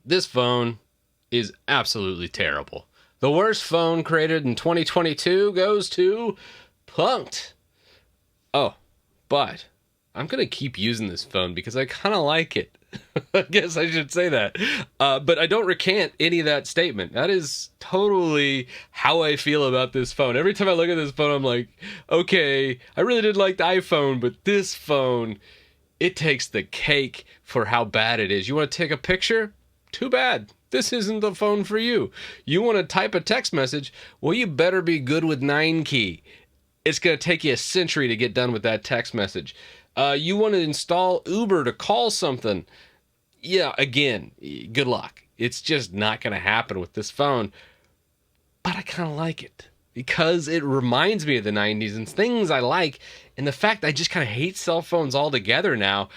This phone is absolutely terrible. The worst phone created in 2022 goes to Punked. Oh, but I'm going to keep using this phone because I kind of like it. I guess I should say that. But I don't recant any of that statement. That is totally how I feel about this phone. Every time I look at this phone, I'm like, okay, I really did like the iPhone, but this phone, it takes the cake for how bad it is. You want to take a picture? Too bad. This isn't the phone for you. You want to type a text message? Well, you better be good with 9 key. It's going to take you a century to get done with that text message. You want to install Uber to call something? Yeah, again, good luck. It's just not going to happen with this phone. But I kind of like it because it reminds me of the 90s and things I like. And the fact I just kind of hate cell phones altogether now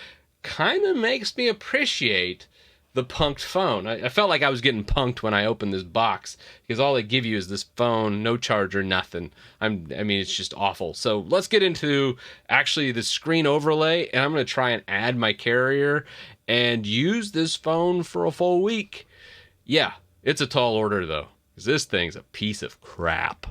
kind of makes me appreciate the punked phone. I felt like I was getting punked when I opened this box because all they give you is this phone, no charger, nothing. I mean, it's just awful. So let's get into actually the screen overlay, and I'm going to try and add my carrier and use this phone for a full week. Yeah, it's a tall order though, because this thing's a piece of crap.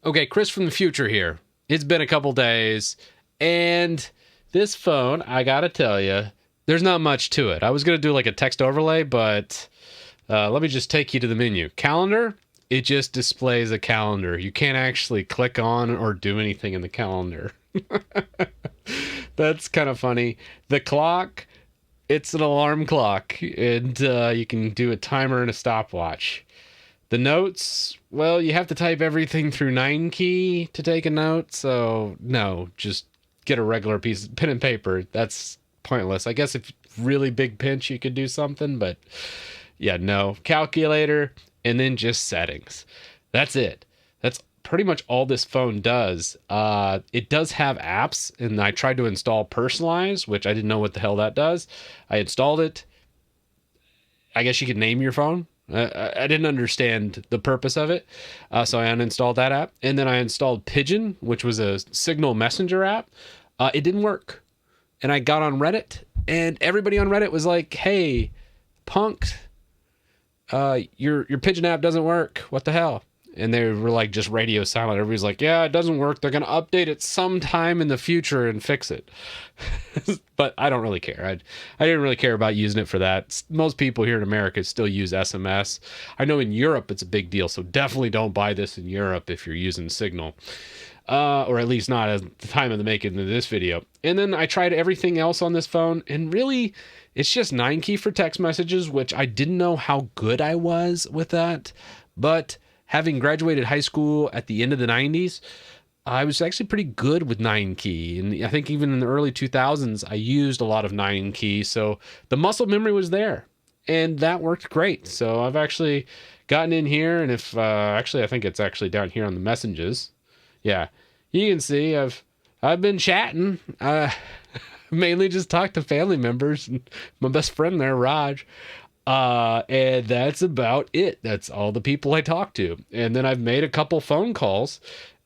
Okay, Chris from the future here. It's been a couple days, and this phone, I gotta tell you, there's not much to it. I was going to do like a text overlay, but let me just take you to the menu. Calendar, it just displays a calendar. You can't actually click on or do anything in the calendar. That's kind of funny. The clock, it's an alarm clock, and you can do a timer and a stopwatch. The notes, well, you have to type everything through 9 key to take a note, so no, just get a regular piece of pen and paper. That's pointless. I guess if really big pinch you could do something, but yeah, no. Calculator and then just settings. That's it. That's pretty much all this phone does. It does have apps, and I tried to install Personalize, which I didn't know what the hell that does. I installed it. I guess you could name your phone. I didn't understand the purpose of it, so I uninstalled that app. And then I installed Pigeon, which was a Signal Messenger app. It didn't work. And I got on Reddit, and everybody on Reddit was like, hey, Punked, your Pigeon app doesn't work. What the hell? And they were like just radio silent. Everybody's like, yeah, it doesn't work. They're going to update it sometime in the future and fix it. But I don't really care. I didn't really care about using it for that. Most people here in America still use SMS. I know in Europe it's a big deal, so definitely don't buy this in Europe if you're using Signal. Or at least not at the time of the making of this video. And then I tried everything else on this phone, and really, it's just 9 key for text messages, which I didn't know how good I was with that. But having graduated high school at the end of the 90s, I was actually pretty good with 9 key. And I think even in the early 2000s, I used a lot of 9 key. So the muscle memory was there, and that worked great. So I've actually gotten in here, and if actually, I think it's actually down here on the messages. Yeah, you can see I've been chatting. Mainly just talked to family members and my best friend there, Raj. And that's about it. That's all the people I talk to. And then I've made a couple phone calls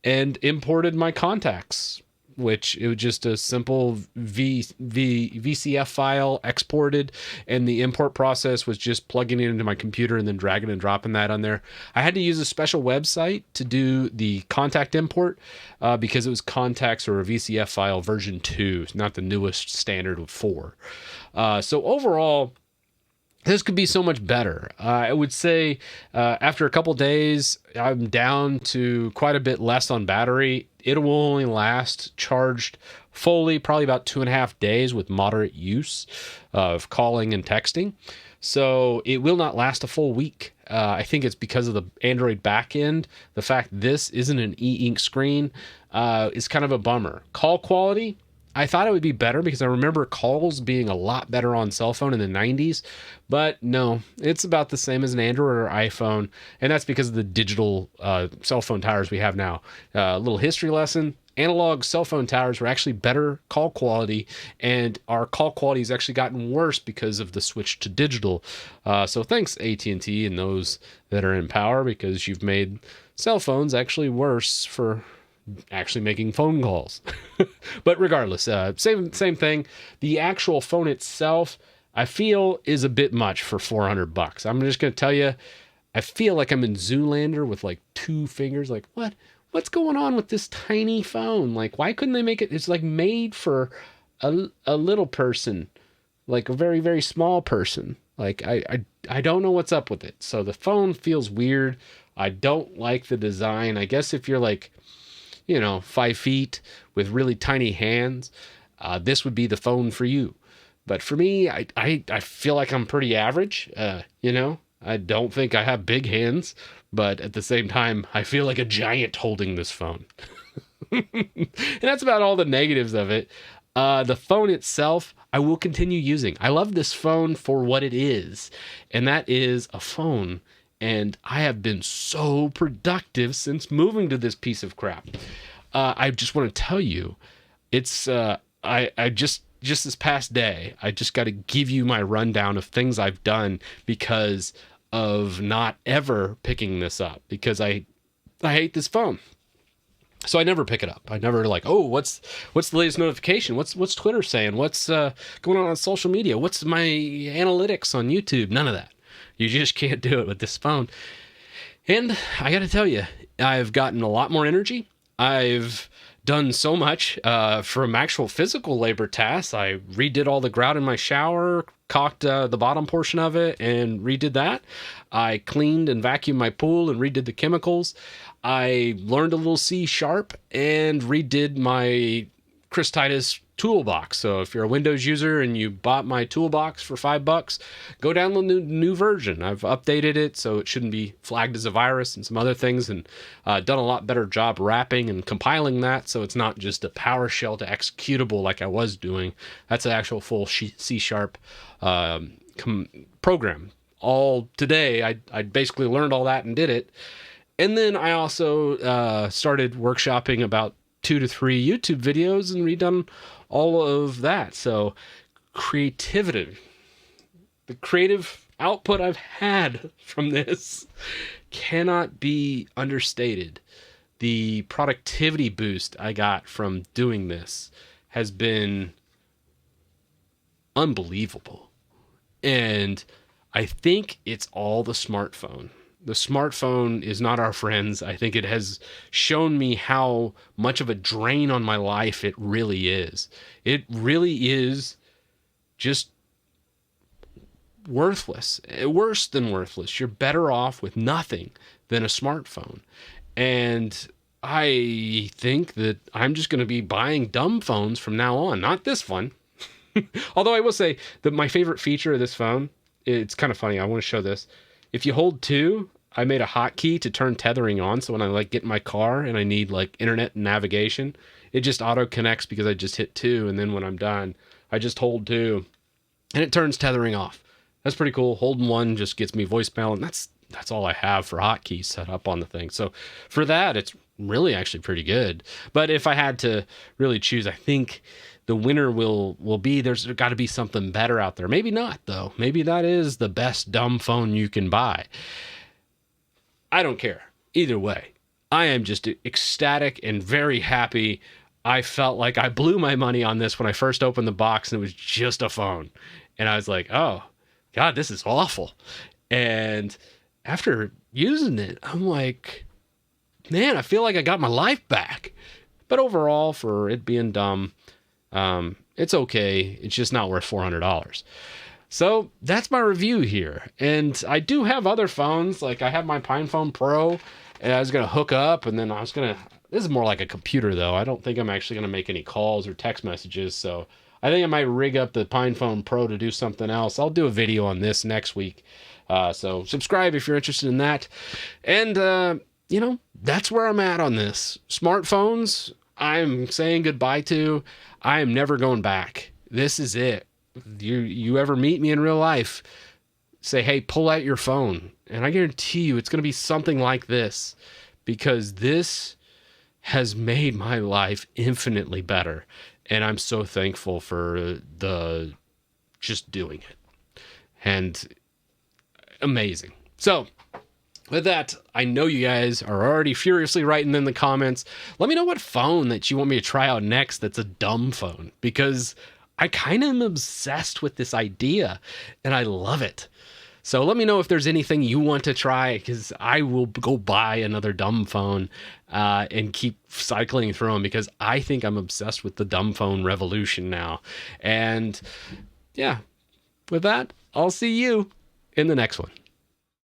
and imported my contacts, which it was just a simple VCF file exported, and the import process was just plugging it into my computer and then dragging and dropping that on there. I had to use a special website to do the contact import because it was contacts or a VCF file version 2, not the newest standard of 4. So overall, this could be so much better. I would say after a couple days, I'm down to quite a bit less on battery. It will only last charged fully probably about 2.5 days with moderate use of calling and texting. So it will not last a full week. I think it's because of the Android backend. The fact this isn't an e-ink screen is kind of a bummer. Call quality, I thought it would be better because I remember calls being a lot better on cell phone in the 90s, but no, it's about the same as an Android or iPhone, and that's because of the digital cell phone towers we have now. A little history lesson: analog cell phone towers were actually better call quality, and our call quality has actually gotten worse because of the switch to digital. So thanks AT&T and those that are in power, because you've made cell phones actually worse for actually making phone calls. But regardless, same thing. The actual phone itself, I feel is a bit much for $400. I'm just going to tell you, I feel like I'm in Zoolander with like 2 fingers. Like, what's going on with this tiny phone? Like, why couldn't they make it? It's like made for a little person, like a very, very small person. Like, I don't know what's up with it. So the phone feels weird. I don't like the design. I guess if you're like, 5 feet with really tiny hands, this would be the phone for you. But for me, I feel like I'm pretty average. I don't think I have big hands, but at the same time, I feel like a giant holding this phone. And that's about all the negatives of it. The phone itself, I will continue using. I love this phone for what it is, and that is a phone. And I have been so productive since moving to this piece of crap. I just want to tell you, it's I just this past day, I just got to give you my rundown of things I've done because of not ever picking this up, because I hate this phone. So I never pick it up. I never like, oh, what's the latest notification? What's Twitter saying? What's going on social media? What's my analytics on YouTube? None of that. You just can't do it with this phone. And I got to tell you, I've gotten a lot more energy. I've done so much from actual physical labor tasks. I redid all the grout in my shower, caulked the bottom portion of it, and redid that. I cleaned and vacuumed my pool and redid the chemicals. I learned a little C# and redid my Titus toolbox. So if you're a Windows user and you bought my toolbox for $5, go download the new version. I've updated it so it shouldn't be flagged as a virus and some other things, and done a lot better job wrapping and compiling that so it's not just a PowerShell to executable like I was doing. That's an actual full C# program. All today, I basically learned all that and did it. And then I also started workshopping about 2 to 3 YouTube videos and redone all of that. So creativity, the creative output I've had from this cannot be understated. The productivity boost I got from doing this has been unbelievable. And I think it's all the smartphone. The smartphone is not our friends. I think it has shown me how much of a drain on my life it really is. It really is just worthless, worse than worthless. You're better off with nothing than a smartphone. And I think that I'm just going to be buying dumb phones from now on. Not this one. Although I will say that my favorite feature of this phone, it's kind of funny. I want to show this. If you hold 2, I made a hotkey to turn tethering on. So when I get in my car and I need internet and navigation, it just auto connects because I just hit 2. And then when I'm done, I just hold 2 and it turns tethering off. That's pretty cool. Holding 1 just gets me voicemail, and that's all I have for hotkeys set up on the thing. So for that, it's really actually pretty good. But if I had to really choose, I think the winner will be, there's got to be something better out there. Maybe not, though. Maybe that is the best dumb phone you can buy. I don't care. Either way, I am just ecstatic and very happy. I felt like I blew my money on this when I first opened the box and it was just a phone. And I was like, oh, God, this is awful. And after using it, I'm like, man, I feel like I got my life back. But overall, for it being dumb, it's okay. It's just not worth $400. So that's my review here. And I do have other phones. Like I have my PinePhone Pro, and I was going to hook up, and then this is more like a computer though. I don't think I'm actually going to make any calls or text messages. So I think I might rig up the PinePhone Pro to do something else. I'll do a video on this next week. So subscribe if you're interested in that. And, that's where I'm at on this. Smartphones, I'm saying goodbye to. I am never going back. This is it. You ever meet me in real life, say, hey, pull out your phone. And I guarantee you it's going to be something like this, because this has made my life infinitely better. And I'm so thankful for just doing it. And amazing. So with that, I know you guys are already furiously writing in the comments. Let me know what phone that you want me to try out next that's a dumb phone, because I kind of am obsessed with this idea and I love it. So let me know if there's anything you want to try, because I will go buy another dumb phone and keep cycling through them, because I think I'm obsessed with the dumb phone revolution now. And yeah, with that, I'll see you in the next one.